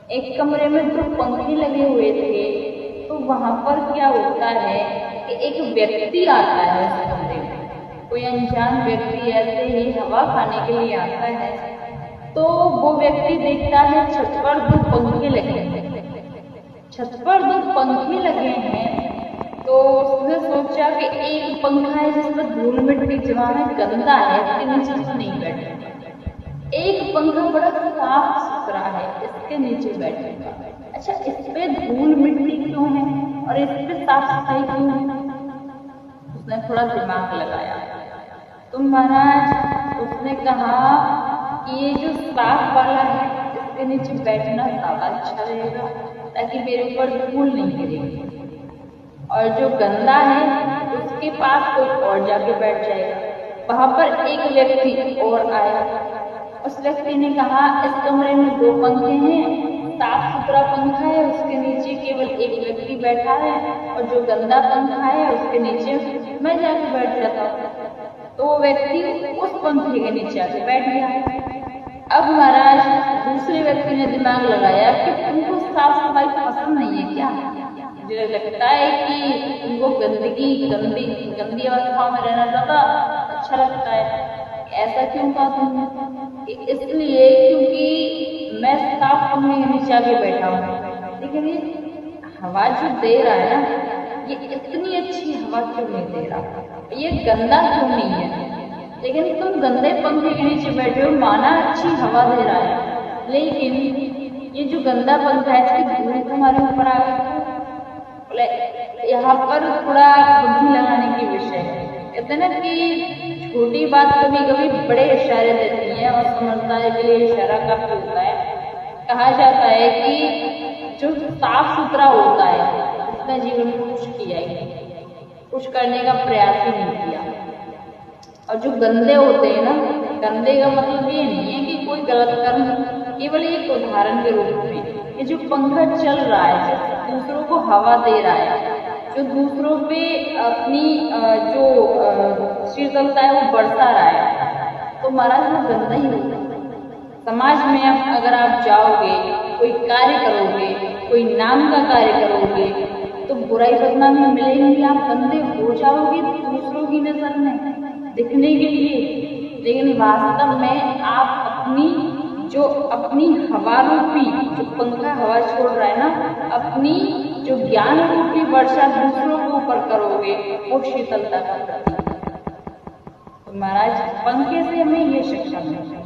एक कमरे में दो पंखे लगे हुए थे, तो वहां पर क्या होता है कि एक व्यक्ति आता है उस कमरे में, कोई अनजान व्यक्ति ऐसे ही हवा खाने के लिए आता है। तो वो व्यक्ति देखता है छत पर दो पंखे लगे हैं, छत पर दो पंखे लगे हैं। तो उसने सोचा कि एक पंखा है जिसमें धूल मिट्टी जमा है, गंदा है, इसके नीचे तो नहीं बैठेगा। एक पंखा बड़ा साफ सुथरा है, इसके नीचे बैठेगा। अच्छा, इस पे धूल मिट्टी क्यों है और इस पे साफ सफाई क्यों है? उसने थोड़ा दिमाग लगाया। तो महाराज उसने कहा कि ये जो साफ वाला है इसके नीचे बैठना ज्यादा अच्छा रहेगा, ताकि मेरे ऊपर धूल नहीं गिरेगी। और जो गंदा है उसके पास कोई और जाके बैठ जाएगा। वहां पर एक व्यक्ति और आया। उस व्यक्ति ने कहा, इस कमरे में दो पंखे हैं, साफ सुथरा पंखा है, उसके नीचे केवल एक व्यक्ति बैठा है, और जो गंदा पंखा है उसके नीचे मैं जाके बैठ जाता हूँ। तो वो व्यक्ति उस पंखे के नीचे आके बैठ गया। अब महाराज दूसरे व्यक्ति ने दिमाग लगाया कि तुमको साफ सफाई पसंद नहीं है क्या? मुझे लगता है कि तुमको गंदी अवस्थाओं में रहना ज्यादा अच्छा लगता है। ऐसा क्यों कहा तुमने? इसलिए क्योंकि मैं साफ पंखे के नीचे आके बैठा हूँ, लेकिन ये हवा जो दे रहा है ना, ये इतनी अच्छी हवा क्यों नहीं दे रहा, ये गंदा क्यों नहीं है? लेकिन तुम गंदे पंखे के नीचे बैठे हो, माना अच्छी हवा दे रहा है, लेकिन ये जो गंदा पंखा है इसकी धूल तुम्हारे ऊपर आ गई। यहाँ पर थोड़ा बुद्धि लगाने की विषय है। कहते ना कि छोटी बात कभी कभी बड़े इशारे देती है और समझदारी के लिए इशारा काफी होता है। कहा जाता है कि जो साफ सुथरा होता है उसने जीवन में कुछ किया ही नहीं, कुछ करने का प्रयास ही नहीं किया। और जो गंदे होते हैं ना, गंदे का मतलब ये नहीं है कि कोई गलत कर्म, केवल एक उदाहरण के रूप में ये जो पंखा चल रहा है, जो दूसरों को हवा दे रहा है, जो दूसरों पे अपनी जो शीतलता है वो बढ़ता रहा है, तो महाराज वो गंदा ही होता है। समाज में अगर आप जाओगे, कोई कार्य करोगे, कोई नाम का कार्य करोगे, तो बुराई बदनामी मिलेगी, आप गंदे हो जाओगे दूसरों की नजर में दिखने के लिए। लेकिन वास्तव में आप अपनी हवा रूपी जो पंखा हवा छोड़ रहा है ना, अपनी जो ज्ञान रूपी वर्षा दूसरों के ऊपर करोगे, वो शीतलता का प्रतीक है। तो महाराज पंखे से हमें ये शिक्षा मिलती है।